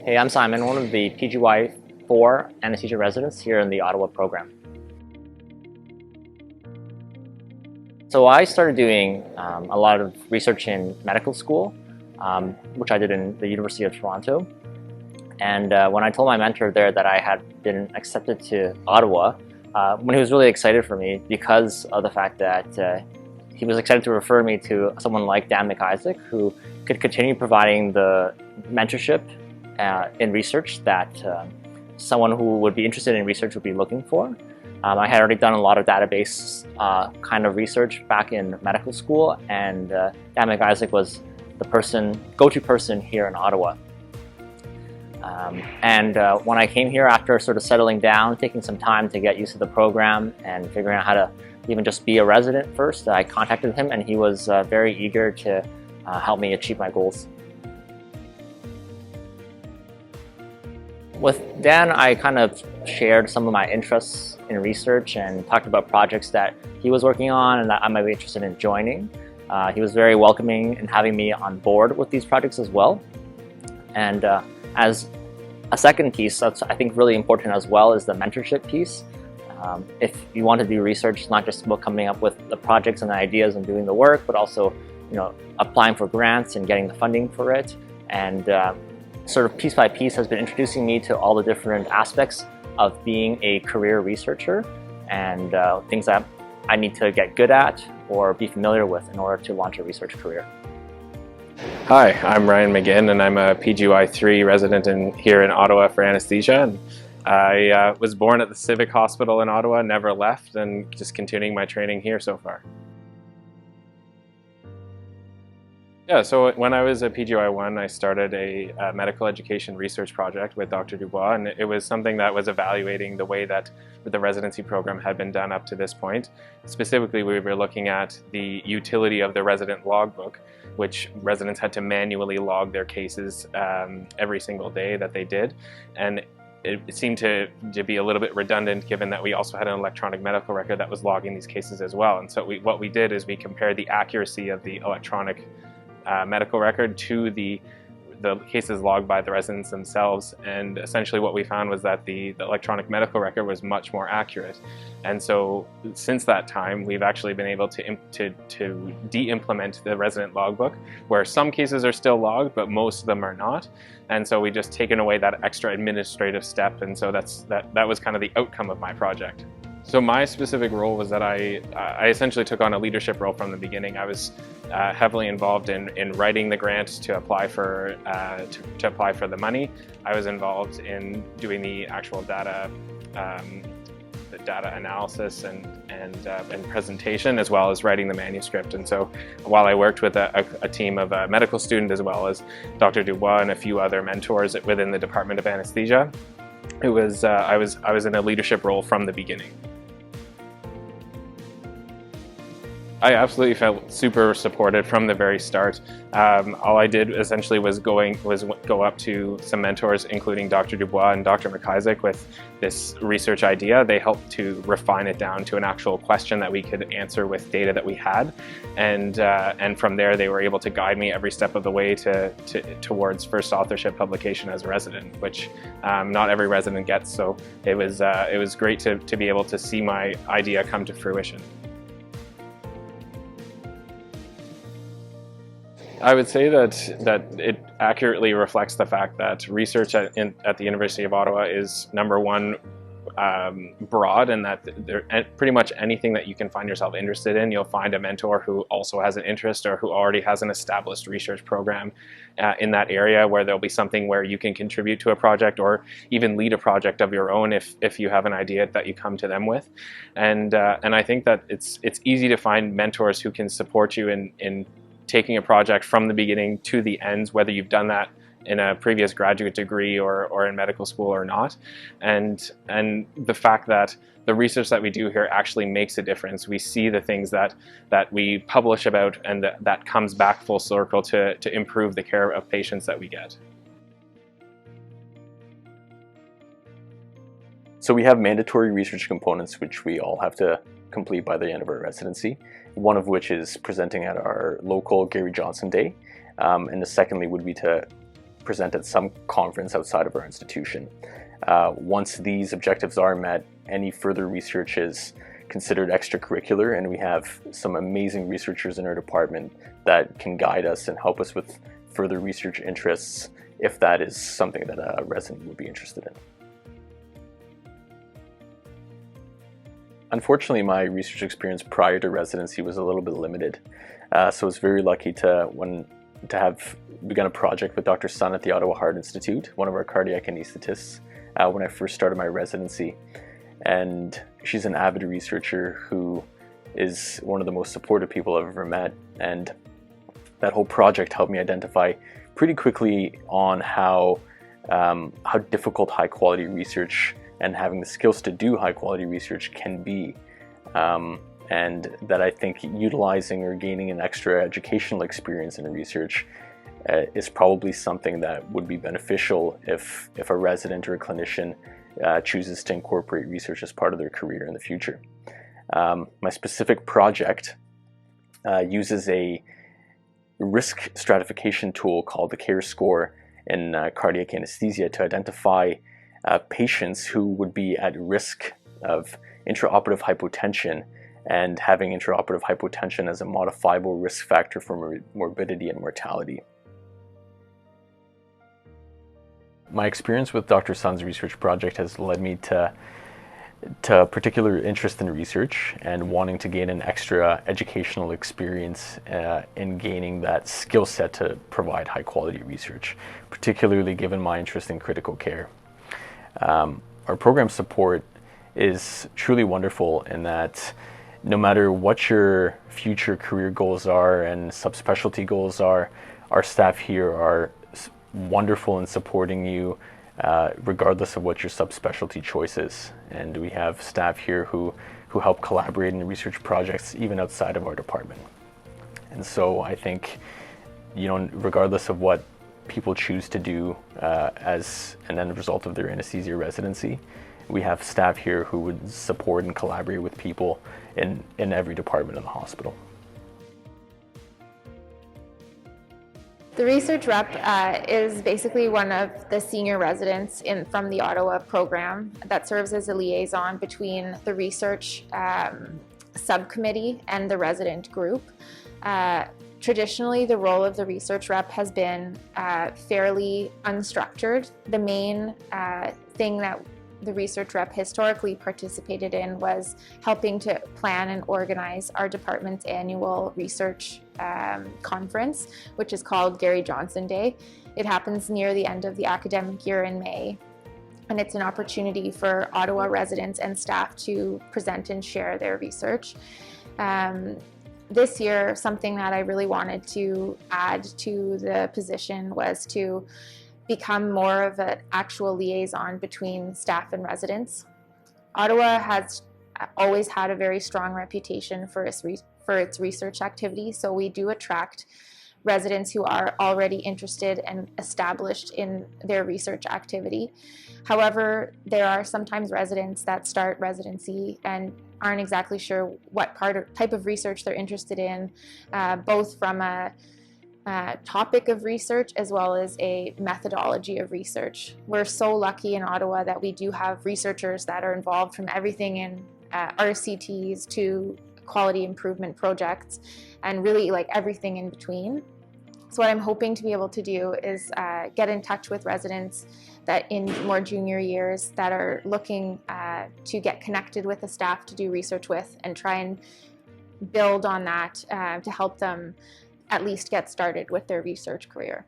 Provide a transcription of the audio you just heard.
Hey, I'm Simon, one of the PGY4 anesthesia residents here in the Ottawa program. So I started doing a lot of research in medical school, which I did in the University of Toronto. And when I told my mentor there that I had been accepted to Ottawa, when he was really excited for me because of the fact that he was excited to refer me to someone like Dan McIsaac, who could continue providing the mentorship in research that someone who would be interested in research would be looking for. I had already done a lot of database kind of research back in medical school, and Dan McIsaac was the go-to person here in Ottawa. When I came here after sort of settling down, taking some time to get used to the program and figuring out how to even just be a resident first, I contacted him and he was very eager to help me achieve my goals. With Dan, I kind of shared some of my interests in research and talked about projects that he was working on and that I might be interested in joining. He was very welcoming in having me on board with these projects as well. And as a second piece that's I think really important as well is the mentorship piece. If you want to do research, it's not just about coming up with the projects and the ideas and doing the work, but also, applying for grants and getting the funding for it. And sort of piece by piece has been introducing me to all the different aspects of being a career researcher and things that I need to get good at or be familiar with in order to launch a research career. Hi, I'm Ryan McGinn and I'm a PGY3 resident here in Ottawa for anesthesia. And I was born at the Civic Hospital in Ottawa, never left, and just continuing my training here so far. Yeah, so when I was a PGY1, I started a medical education research project with Dr. Dubois, and it was something that was evaluating the way that the residency program had been done up to this point. Specifically, we were looking at the utility of the resident logbook, which residents had to manually log their cases every single day that they did. And it seemed to be a little bit redundant given that we also had an electronic medical record that was logging these cases as well. And so what we did is we compared the accuracy of the electronic medical record to the cases logged by the residents themselves, and essentially what we found was that the electronic medical record was much more accurate. And so since that time we've actually been able to de-implement the resident logbook, where some cases are still logged but most of them are not, and so we just taken away that extra administrative step, and so that was kind of the outcome of my project. So my specific role was that I essentially took on a leadership role from the beginning. I was heavily involved in writing the grant to apply for the money. I was involved in doing the actual data analysis and presentation, as well as writing the manuscript. And so while I worked with a team of medical students as well as Dr. Dubois and a few other mentors within the Department of Anesthesia, I was in a leadership role from the beginning. I absolutely felt super supported from the very start. All I did essentially was go up to some mentors, including Dr. Dubois and Dr. McIsaac, with this research idea. They helped to refine it down to an actual question that we could answer with data that we had, and from there they were able to guide me every step of the way towards first authorship publication as a resident, which not every resident gets. So it was great to be able to see my idea come to fruition. I would say that it accurately reflects the fact that research at the University of Ottawa is, number one, broad, and that pretty much anything that you can find yourself interested in, you'll find a mentor who also has an interest or who already has an established research program in that area, where there'll be something where you can contribute to a project or even lead a project of your own if you have an idea that you come to them with. And I think that it's easy to find mentors who can support you in taking a project from the beginning to the end, whether you've done that in a previous graduate degree or in medical school or not. And the fact that the research that we do here actually makes a difference. We see the things that we publish about, and that comes back full circle to improve the care of patients that we get. So we have mandatory research components which we all have to complete by the end of our residency, one of which is presenting at our local Gary Johnson Day, and the secondly would be to present at some conference outside of our institution. Once these objectives are met, any further research is considered extracurricular, and we have some amazing researchers in our department that can guide us and help us with further research interests if that is something that a resident would be interested in. Unfortunately, my research experience prior to residency was a little bit limited, so I was very lucky to have begun a project with Dr. Sun at the Ottawa Heart Institute, one of our cardiac anesthetists, when I first started my residency. And she's an avid researcher who is one of the most supportive people I've ever met. And that whole project helped me identify pretty quickly on how difficult high quality research and having the skills to do high quality research can be. And that I think utilizing or gaining an extra educational experience in research is probably something that would be beneficial if a resident or a clinician chooses to incorporate research as part of their career in the future. My specific project uses a risk stratification tool called the CARE score in cardiac anesthesia to identify patients who would be at risk of intraoperative hypotension, and having intraoperative hypotension as a modifiable risk factor for morbidity and mortality. My experience with Dr. Sun's research project has led me to particular interest in research and wanting to gain an extra educational experience in gaining that skill set to provide high quality research, particularly given my interest in critical care. Our program support is truly wonderful in that no matter what your future career goals are and subspecialty goals are, our staff here are wonderful in supporting you regardless of what your subspecialty choice is. And we have staff here who help collaborate in research projects even outside of our department. And so I think, regardless of what people choose to do as an end result of their anesthesia residency, we have staff here who would support and collaborate with people in every department in the hospital. The research rep is basically one of the senior residents from the Ottawa program that serves as a liaison between the research subcommittee and the resident group. Traditionally, the role of the research rep has been fairly unstructured. The main thing that the research rep historically participated in was helping to plan and organize our department's annual research conference, which is called Gary Johnson Day. It happens near the end of the academic year in May, and it's an opportunity for Ottawa residents and staff to present and share their research. This year, something that I really wanted to add to the position was to become more of an actual liaison between staff and residents. Ottawa has always had a very strong reputation for its research activity, so we do attract residents who are already interested and established in their research activity. However, there are sometimes residents that start residency and aren't exactly sure what type of research they're interested in, both from a topic of research as well as a methodology of research. We're so lucky in Ottawa that we do have researchers that are involved from everything in RCTs to quality improvement projects and really like everything in between. So what I'm hoping to be able to do is get in touch with residents that in more junior years that are looking to get connected with the staff to do research with and try and build on that to help them at least get started with their research career.